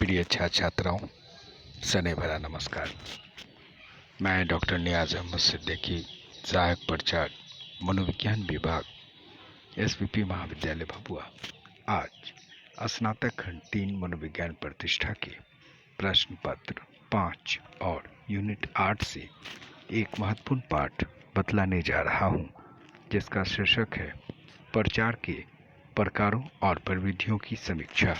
प्रिय छात्र छात्राओं, सने भरा नमस्कार। मैं डॉक्टर नियाज अहमद सिद्दीकी, सहायक प्रचारक मनोविज्ञान विभाग, SVP महाविद्यालय भभुआ। आज स्नातक खंड 3 मनोविज्ञान प्रतिष्ठा के प्रश्न पत्र 5 और यूनिट 8 से एक महत्वपूर्ण पाठ बतलाने जा रहा हूँ, जिसका शीर्षक है प्रचार के प्रकारों और प्रविधियों की समीक्षा।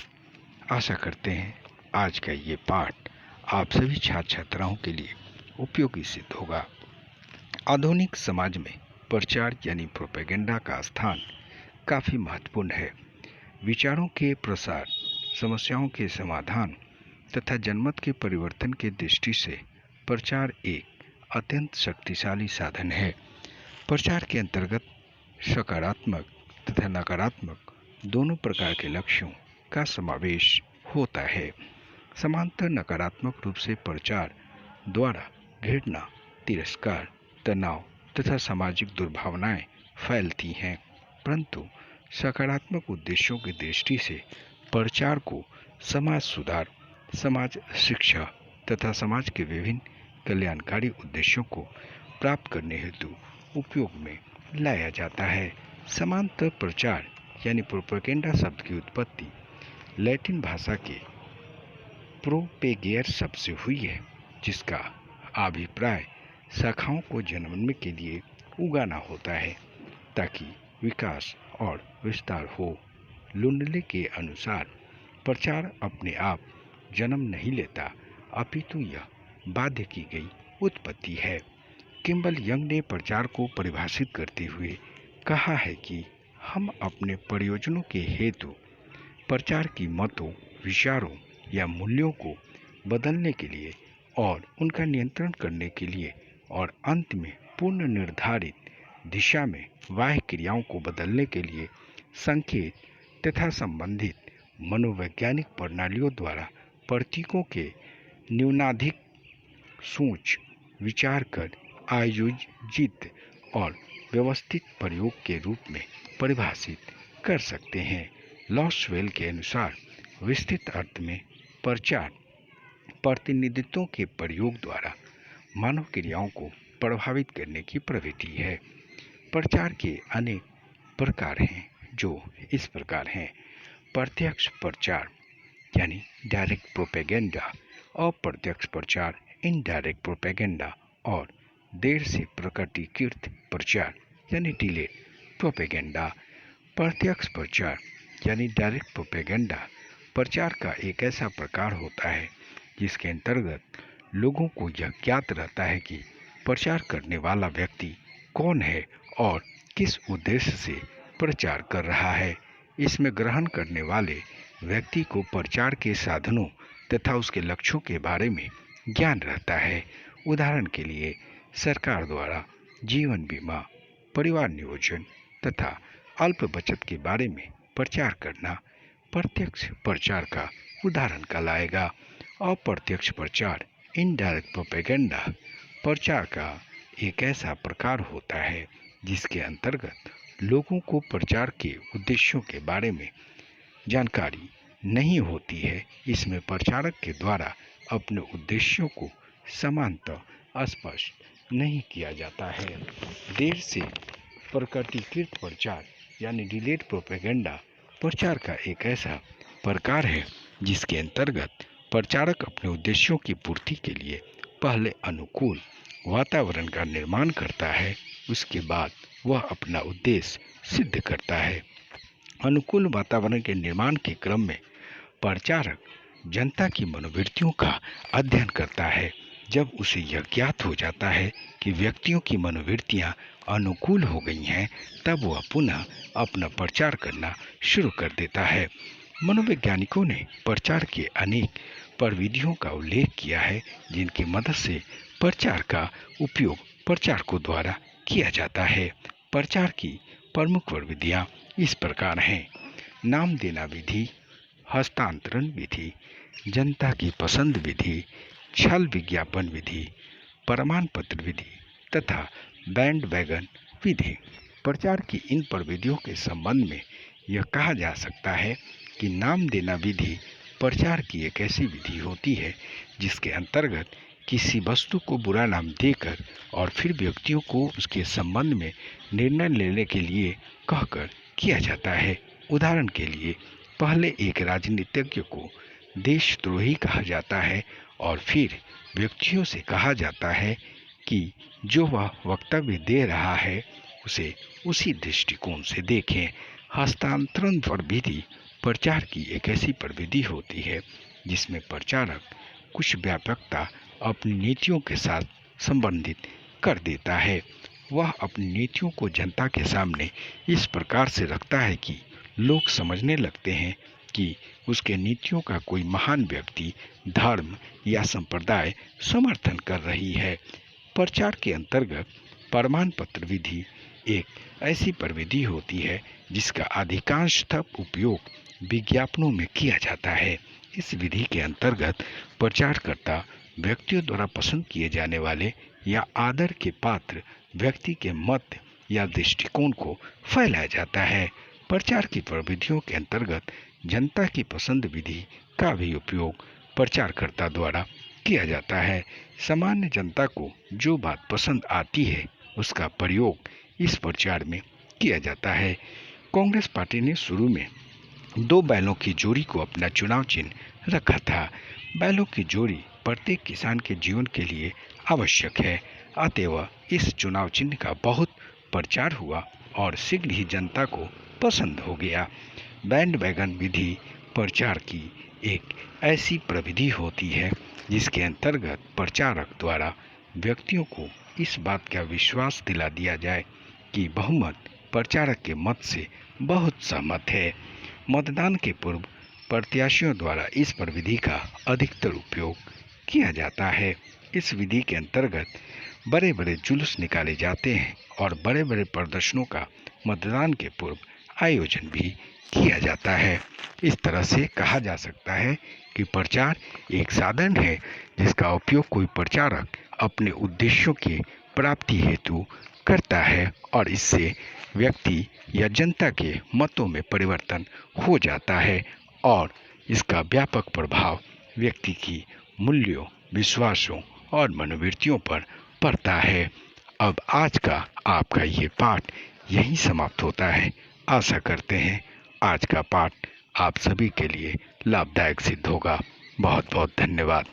आशा करते हैं आज का ये पाठ आप सभी छात्र छात्राओं के लिए उपयोगी सिद्ध होगा। आधुनिक समाज में प्रचार यानी प्रोपेगेंडा का स्थान काफ़ी महत्वपूर्ण है। विचारों के प्रसार, समस्याओं के समाधान तथा जनमत के परिवर्तन के दृष्टि से प्रचार एक अत्यंत शक्तिशाली साधन है। प्रचार के अंतर्गत सकारात्मक तथा नकारात्मक दोनों प्रकार के लक्ष्यों का समावेश होता है। समांतर नकारात्मक रूप से प्रचार द्वारा घृणा, तिरस्कार, तनाव तथा सामाजिक दुर्भावनाएं फैलती हैं, परंतु सकारात्मक उद्देश्यों की दृष्टि से प्रचार को समाज सुधार, समाज शिक्षा तथा समाज के विभिन्न कल्याणकारी उद्देश्यों को प्राप्त करने हेतु उपयोग में लाया जाता है। समांतर प्रचार यानी प्रोपेगेंडा शब्द की उत्पत्ति लैटिन भाषा के प्रोपेगेयर शब्द से हुई है, जिसका अभिप्राय शाखाओं को जन्मने के लिए उगाना होता है ताकि विकास और विस्तार हो। लुंडले के अनुसार प्रचार अपने आप जन्म नहीं लेता, अपितु यह बाध्य की गई उत्पत्ति है। किम्बल यंग ने प्रचार को परिभाषित करते हुए कहा है कि हम अपने प्रयोजनों के हेतु प्रचार की मतों, विचारों या मूल्यों को बदलने के लिए और उनका नियंत्रण करने के लिए और अंत में पूर्ण निर्धारित दिशा में बाह्य क्रियाओं को बदलने के लिए संकेत तथा संबंधित मनोवैज्ञानिक प्रणालियों द्वारा प्रतीकों के न्यूनाधिक सोच विचार कर आयोजित और व्यवस्थित प्रयोग के रूप में परिभाषित कर सकते हैं। लॉसवेल के अनुसार विस्तृत अर्थ में प्रचार प्रतिनिधित्वों के प्रयोग द्वारा मानव क्रियाओं को प्रभावित करने की प्रवृत्ति है। प्रचार के अनेक प्रकार हैं, जो इस प्रकार हैं: प्रत्यक्ष प्रचार यानी डायरेक्ट प्रोपेगेंडा, अप्रत्यक्ष प्रचार इनडायरेक्ट प्रोपेगेंडा और देर से प्रकटीकृत प्रचार यानी डिलेड प्रोपेगेंडा। प्रत्यक्ष प्रचार यानी डायरेक्ट प्रोपेगेंडा प्रचार का एक ऐसा प्रकार होता है जिसके अंतर्गत लोगों को यह ज्ञात रहता है कि प्रचार करने वाला व्यक्ति कौन है और किस उद्देश्य से प्रचार कर रहा है। इसमें ग्रहण करने वाले व्यक्ति को प्रचार के साधनों तथा उसके लक्ष्यों के बारे में ज्ञान रहता है। उदाहरण के लिए, सरकार द्वारा जीवन बीमा, परिवार नियोजन तथा अल्प बचत के बारे में प्रचार करना प्रत्यक्ष प्रचार का उदाहरण कहलाएगा। अप्रत्यक्ष प्रचार इनडायरेक्ट प्रोपेगेंडा प्रचार का एक ऐसा प्रकार होता है जिसके अंतर्गत लोगों को प्रचार के उद्देश्यों के बारे में जानकारी नहीं होती है। इसमें प्रचारक के द्वारा अपने उद्देश्यों को समानतः स्पष्ट नहीं किया जाता है। देर से प्रकटीकृत प्रचार यानी डिलेड प्रोपेगेंडा प्रचार का एक ऐसा प्रकार है जिसके अंतर्गत प्रचारक अपने उद्देश्यों की पूर्ति के लिए पहले अनुकूल वातावरण का निर्माण करता है, उसके बाद वह अपना उद्देश्य सिद्ध करता है। अनुकूल वातावरण के निर्माण के क्रम में प्रचारक जनता की मनोवृत्तियों का अध्ययन करता है। जब उसे यह ज्ञात हो जाता है कि व्यक्तियों की मनोवृत्तियां अनुकूल हो गई हैं, तब वह पुनः अपना प्रचार करना शुरू कर देता है। मनोवैज्ञानिकों ने प्रचार के अनेक प्रविधियों का उल्लेख किया है जिनकी मदद से प्रचार का उपयोग प्रचारकों द्वारा किया जाता है। प्रचार की प्रमुख प्रविधियां इस प्रकार हैं: नाम देना विधि, हस्तांतरण विधि, जनता की पसंद विधि, छल विज्ञापन विधि, प्रमाण पत्र विधि तथा बैंड वैगन विधि। प्रचार की इन प्रविधियों के संबंध में यह कहा जा सकता है कि नाम देना विधि प्रचार की एक ऐसी विधि होती है जिसके अंतर्गत किसी वस्तु को बुरा नाम देकर और फिर व्यक्तियों को उसके संबंध में निर्णय लेने के लिए कहकर किया जाता है। उदाहरण के लिए, पहले एक राजनीतिज्ञ को देशद्रोही कहा जाता है और फिर व्यक्तियों से कहा जाता है कि जो वह वक्तव्य दे रहा है उसे उसी दृष्टिकोण से देखें। हस्तांतरण प्रविधि प्रचार की एक ऐसी प्रविधि होती है जिसमें प्रचारक कुछ व्यापकता अपनी नीतियों के साथ संबंधित कर देता है। वह अपनी नीतियों को जनता के सामने इस प्रकार से रखता है कि लोग समझने लगते हैं कि उसके नीतियों का कोई महान व्यक्ति, धर्म या संप्रदाय समर्थन कर रही है। प्रचार के अंतर्गत प्रमाण पत्र विधि एक ऐसी प्रविधि होती है जिसका अधिकांशतः उपयोग विज्ञापनों में किया जाता है। इस विधि के अंतर्गत प्रचारकर्ता व्यक्तियों द्वारा पसंद किए जाने वाले या आदर के पात्र व्यक्ति के मत या दृष्टिकोण को फैलाया जाता है। प्रचार की प्रविधियों के अंतर्गत जनता की पसंद विधि का भी उपयोग प्रचारकर्ता द्वारा किया जाता है। सामान्य जनता को जो बात पसंद आती है उसका प्रयोग इस प्रचार में किया जाता है। कांग्रेस पार्टी ने शुरू में 2 बैलों की जोड़ी को अपना चुनाव चिन्ह रखा था। बैलों की जोड़ी प्रत्येक किसान के जीवन के लिए आवश्यक है, अतएव इस चुनाव चिन्ह का बहुत प्रचार हुआ और शीघ्र ही जनता को पसंद हो गया। बैंड वैगन विधि प्रचार की एक ऐसी प्रविधि होती है जिसके अंतर्गत प्रचारक द्वारा व्यक्तियों को इस बात का विश्वास दिला दिया जाए कि बहुमत प्रचारक के मत से बहुत सहमत है। मतदान के पूर्व प्रत्याशियों द्वारा इस प्रविधि का अधिकतर उपयोग किया जाता है। इस विधि के अंतर्गत बड़े बड़े जुलूस निकाले जाते हैं और बड़े बड़े प्रदर्शनों का मतदान के पूर्व आयोजन भी किया जाता है। इस तरह से कहा जा सकता है कि प्रचार एक साधन है जिसका उपयोग कोई प्रचारक अपने उद्देश्यों की प्राप्ति हेतु करता है और इससे व्यक्ति या जनता के मतों में परिवर्तन हो जाता है और इसका व्यापक प्रभाव व्यक्ति की मूल्यों, विश्वासों और मनोवृत्तियों पर पड़ता है। अब आज का आपका ये पाठ यहीं समाप्त होता है। आशा करते हैं आज का पाठ आप सभी के लिए लाभदायक सिद्ध होगा। बहुत बहुत धन्यवाद।